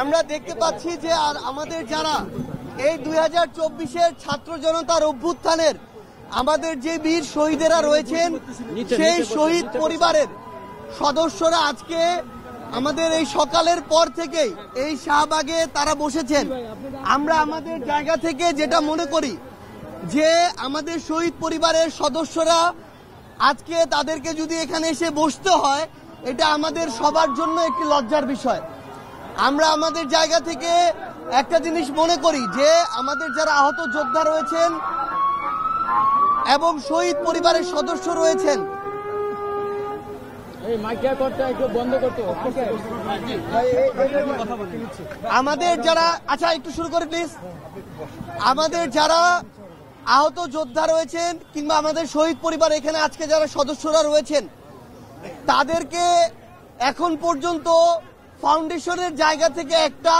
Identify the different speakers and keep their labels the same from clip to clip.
Speaker 1: আমরা দেখতে পাচ্ছি যে আর আমাদের যারা এই 2024-এর ছাত্র জনতার অভ্যুত্থানের আমাদের যে বীর শহীদেরা রয়েছেন সেই শহীদ পরিবারের সদস্যরা আজকে আমাদের এই সকালের পর থেকেই এই শাহবাগে তারা বসেছেন। আমরা আমাদের জায়গা থেকে যেটা মনে করি যে আমাদের শহীদ পরিবারের সদস্যরা আজকে তাদেরকে যদি এখানে এসে বসতে হয় এটা আমাদের সবার জন্য একটি লজ্জার বিষয়। আমরা আমাদের জায়গা থেকে একটা জিনিস মনে করি যে আমাদের যারা আহত যোদ্ধা রয়েছেন এবং শহীদ পরিবারের সদস্য রয়েছেন আমাদের যারা একটু শুরু করে প্লিজ। আমাদের যারা আহত যোদ্ধা রয়েছেন কিংবা আমাদের শহীদ পরিবার এখানে আজকে যারা সদস্যরা রয়েছেন তাদেরকে এখন পর্যন্ত ফাউন্ডেশনের জায়গা থেকে একটা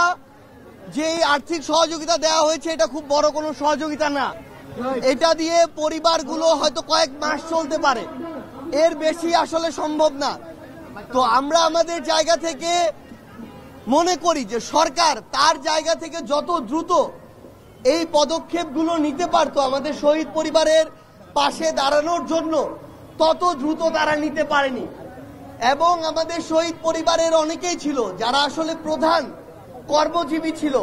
Speaker 1: যে আর্থিক সহযোগিতা দেওয়া হয়েছে এটা খুব বড় কোনো সহযোগিতা না। এটা দিয়ে পরিবারগুলো হয়তো কয়েক মাস চলতে পারে, এর বেশি আসলে সম্ভব না। তো আমরা আমাদের জায়গা থেকে মনে করি যে সরকার তার জায়গা থেকে যত দ্রুত এই পদক্ষেপগুলো নিতে পারতো আমাদের শহীদ পরিবারের পাশে দাঁড়ানোর জন্য তত দ্রুত তারা নিতে পারেনি। এবং আমাদের শহীদ পরিবারের অনেকেই ছিল যারা আসলে প্রধান কর্মজীবী ছিল,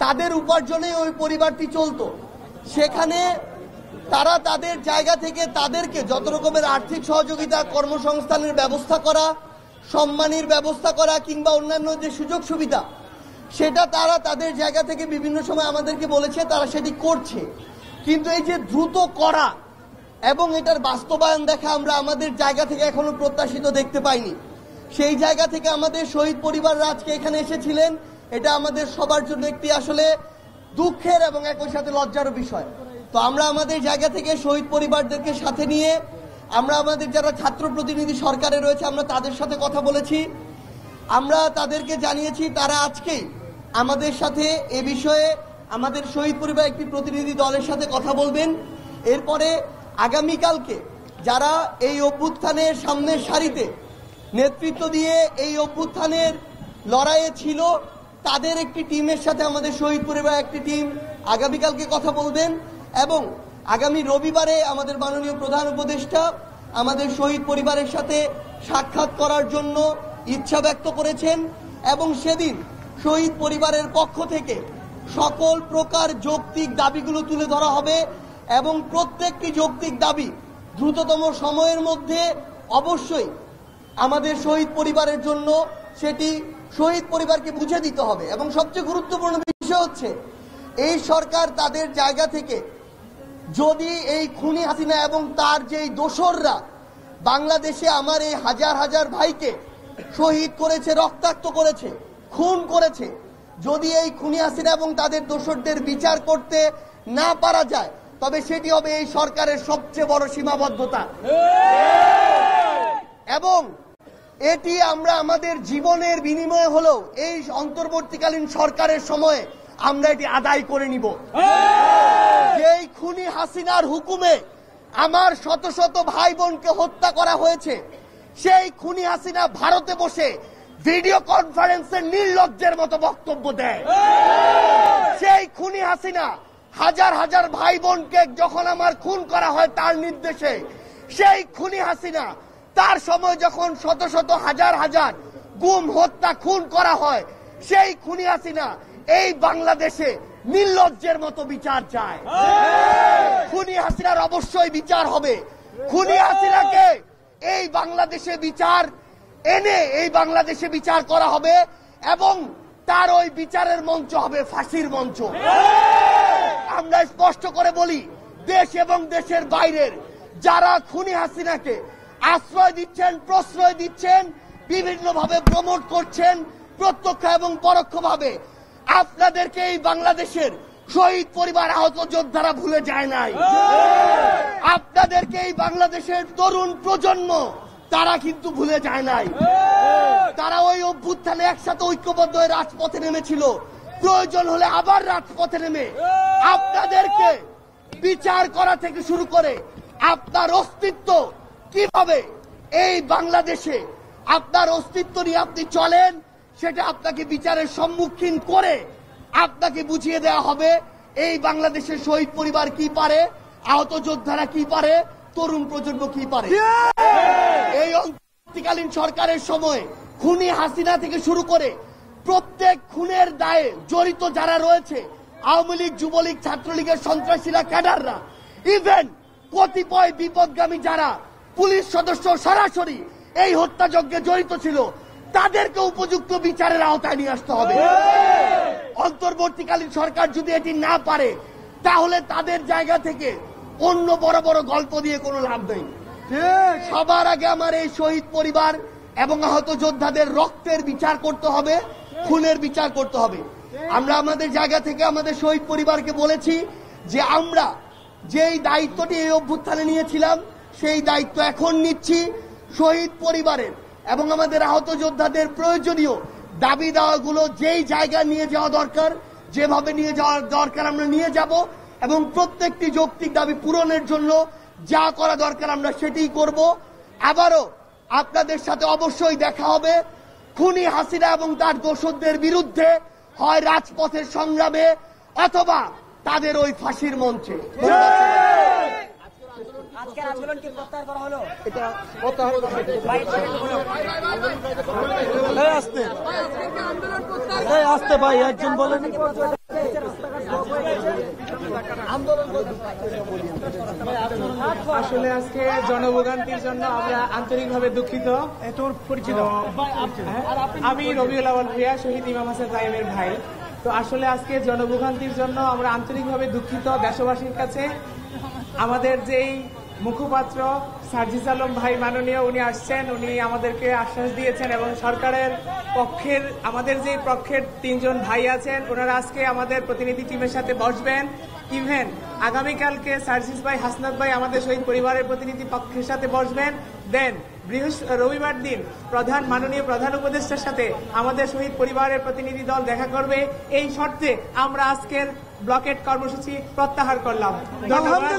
Speaker 1: তাদের উপার্জনে ওই পরিবারটি চলতো। সেখানে তারা তাদের জায়গা থেকে তাদেরকে যত রকমের আর্থিক সহযোগিতা, কর্মসংস্থানের ব্যবস্থা করা, সম্মানের ব্যবস্থা করা কিংবা অন্যান্য যে সুযোগ সুবিধা সেটা তারা তাদের জায়গা থেকে বিভিন্ন সময় আমাদেরকে বলেছে তারা সেটি করছে। কিন্তু এই যে দ্রুত করা এবং এটার বাস্তবায়ন দেখা আমরা আমাদের জায়গা থেকে এখনো প্রত্যাশিত দেখতে পাইনি। সেই জায়গা থেকে আমাদের শহীদ পরিবাররা আজকে এখানে এসেছিলেন, এটা আমাদের সবার জন্য একটি আসলে দুঃখের এবং একই সাথে লজ্জার বিষয়। তো আমরা আমাদের জায়গা থেকে শহীদ পরিবারদেরকে সাথে নিয়ে আমরা আমাদের যারা ছাত্র প্রতিনিধি সরকারে রয়েছে আমরা তাদের সাথে কথা বলেছি। আমরা তাদেরকে জানিয়েছি তারা আজকেই আমাদের সাথে এ বিষয়ে আমাদের শহীদ পরিবার একটি প্রতিনিধি দলের সাথে কথা বলবেন। এরপরে আগামীকালকে যারা এই অভ্যুত্থানের সামনের সারিতে নেতৃত্ব দিয়ে এই অভ্যুত্থানের লড়াইয়ে ছিল তাদের একটি টিমের সাথে আমাদের শহীদ পরিবার একটি টিম আগামীকালকে কথা বলবেন। এবং আগামী রবিবারে আমাদের মাননীয় প্রধান উপদেষ্টা আমাদের শহীদ পরিবারের সাথে সাক্ষাৎ করার জন্য ইচ্ছা ব্যক্ত করেছেন এবং সেদিন শহীদ পরিবারের পক্ষ থেকে সকল প্রকার যৌক্তিক দাবিগুলো তুলে ধরা হবে এবং প্রত্যেকটি যৌক্তিক দাবি দ্রুততম সময়ের মধ্যে অবশ্যই আমাদের শহীদ পরিবারের জন্য সেটি শহীদ পরিবারকে বুঝে দিতে হবে। এবং সবচেয়ে গুরুত্বপূর্ণ বিষয় হচ্ছে এই সরকার তাদের জায়গা থেকে যদি এই খুনি হাসিনা এবং তার যেই দোসররা বাংলাদেশে আমার এই হাজার হাজার ভাইকে শহীদ করেছে, রক্তাক্ত করেছে, খুন করেছে, যদি এই খুনি হাসিনা এবং তাদের দোসরদের বিচার করতে না পারা যায় তবে সেটি হবে এই সরকারের সবচেয়ে বড় সীমাবদ্ধতা। এবং এটি আমরা আমাদের জীবনের বিনিময়ে হলেও এই অন্তর্বর্তীকালীন সরকারের সময়ে আমরা এটি আদায় করে নিব। যেই খুনি হাসিনার হুকুমে আমার শত শত ভাই বোনকে হত্যা করা হয়েছে সেই খুনি হাসিনা ভারতে বসে ভিডিও কনফারেন্সে নির্লজ্জের মতো বক্তব্য দেয়। সেই খুনি হাসিনা হাজার হাজার ভাই বোনকে যখন আমার খুন করা হয় তার নির্দেশে, সেই খুনি হাসিনা তার সময় যখন শত শত হাজার হাজার গুম, হত্যা, খুন করা হয় সেই খুনি হাসিনা এই বাংলাদেশে নির্লজ্জের মতো বিচার চায়। খুনি হাসিনার অবশ্যই বিচার হবে। খুনি হাসিনাকে এই বাংলাদেশে বিচার এনে এই বাংলাদেশে বিচার করা হবে এবং তার ওই বিচারের মঞ্চ হবে ফাঁসির মঞ্চ। আমরা স্পষ্ট করে বলি, দেশ এবং দেশের বাইরের যারা খুনি হাসিনাকে আশ্রয় দিচ্ছেন, প্রশ্রয় দিচ্ছেন, বিভিন্নভাবে প্রমোট করছেন প্রত্যক্ষ এবং পরোক্ষভাবে, আপনাদেরকে এই বাংলাদেশের শহীদ পরিবার, আহত যোদ্ধারা ভুলে যায় নাই। আপনাদেরকে এই বাংলাদেশের তরুণ প্রজন্ম তারা কিন্তু ভুলে যায় নাই। তারা ওই অভ্যুত্থানে একসাথে ঐক্যবদ্ধ হয়ে রাজপথে নেমেছিল, প্রয়োজন হলে আবার রাজপথে নেমে আপনাদেরকে বিচার করা থেকে শুরু করে আপনার অস্তিত্ব কিভাবে এই বাংলাদেশে আপনার অস্তিত্ব নিয়ে আপনি চলেন সেটা আপনাকে বিচারের সম্মুখীন করে আপনাকে বুঝিয়ে দেওয়া হবে এই বাংলাদেশের শহীদ পরিবার কি পারে, আহত যোদ্ধারা কি পারে, তরুণ প্রজন্ম কি পারে। এই অন্তর্বর্তীকালীন সরকারের সময় খুনি হাসিনা থেকে শুরু করে প্রত্যেক খুনের দায়ে জড়িত যারা রয়েছে, আওয়ামী লীগ, যুবলীগ, ছাত্রলীগের সন্ত্রাসীরা, ক্যাডাররা, ইভেন কতিপয় বিপদগামী যারা পুলিশ সদস্য সরাসরি এই হত্যাযজ্ঞে জড়িত ছিল, তাদেরকে উপযুক্ত বিচারের আওতায় নিয়ে আসতে হবে। অন্তর্বর্তীকালীন সরকার যদি এটি না পারে, তাহলে তাদের জায়গা থেকে অন্য বড় বড় গল্প দিয়ে কোনো লাভ নেই। সবার আগে আমার এই শহীদ পরিবার এবং আহত যোদ্ধাদের রক্তের বিচার করতে হবে, খুনের বিচার করতে হবে। আমরা আমাদের জায়গা থেকে আমাদের শহীদ পরিবারকে বলেছি যে আমরা যেই দায়িত্বটি এই অভ্যুত্থানে নিয়েছিলাম সেই দায়িত্ব এখন নিচ্ছি। শহীদ পরিবারের এবং আমাদের আহত যোদ্ধাদের প্রয়োজনীয় দাবি দাওয়াগুলো যেই জায়গায় নিয়ে যাওয়া দরকার, যেভাবে নিয়ে যাওয়ার দরকার আমরা নিয়ে যাব, এবং প্রত্যেকটি যৌক্তিক দাবি পূরণের জন্য যা করা দরকার আমরা সেটাই করব। আবারও আপনাদের সাথে অবশ্যই দেখা হবে খুনি হাসিনা এবং তার দোসরদের বিরুদ্ধে, হয় রাজপথের সংগ্রামে অথবা তাদের ওই ফাঁসির মঞ্চে।
Speaker 2: আজকের আন্দোলন কি প্রত্যাহার করা হলো?
Speaker 1: এটা প্রত্যাহার আসতে ভাই একজন বলেন।
Speaker 3: আসলে আজকে জনভোগান্তির জন্য আমরা আন্তরিকভাবে দুঃখিত। পরিচিত আমি রবিউল আউয়াল ভূঁইয়া, শহীদ ইমাম হাসান তাইমের ভাই। তো আসলে আজকে জনভোগান্তির জন্য আমরা আন্তরিকভাবে দুঃখিত দেশবাসীর কাছে। আমাদের যেই মুখপাত্র সার্জিস আলম ভাই মাননীয়, উনি আসছেন, উনি আমাদেরকে আশ্বাস দিয়েছেন এবং সরকারের পক্ষের আমাদের যে পক্ষের 3 জন ভাই আছেন, ওনারা আজকে আমাদের প্রতিনিধি টিমের সাথে বসবেন। ইভেন আগামীকালকে সার্জিস ভাই, হাসনাত ভাই আমাদের শহীদ পরিবারের প্রতিনিধি পক্ষের সাথে বসবেন। দেন রবিবার দিন মাননীয় প্রধান উপদেষ্টার সাথে আমাদের শহীদ পরিবারের প্রতিনিধি দল দেখা করবে। এই শর্তে আমরা আজকের ব্লকেট কর্মসূচি প্রত্যাহার করলাম। ধন্যবাদ।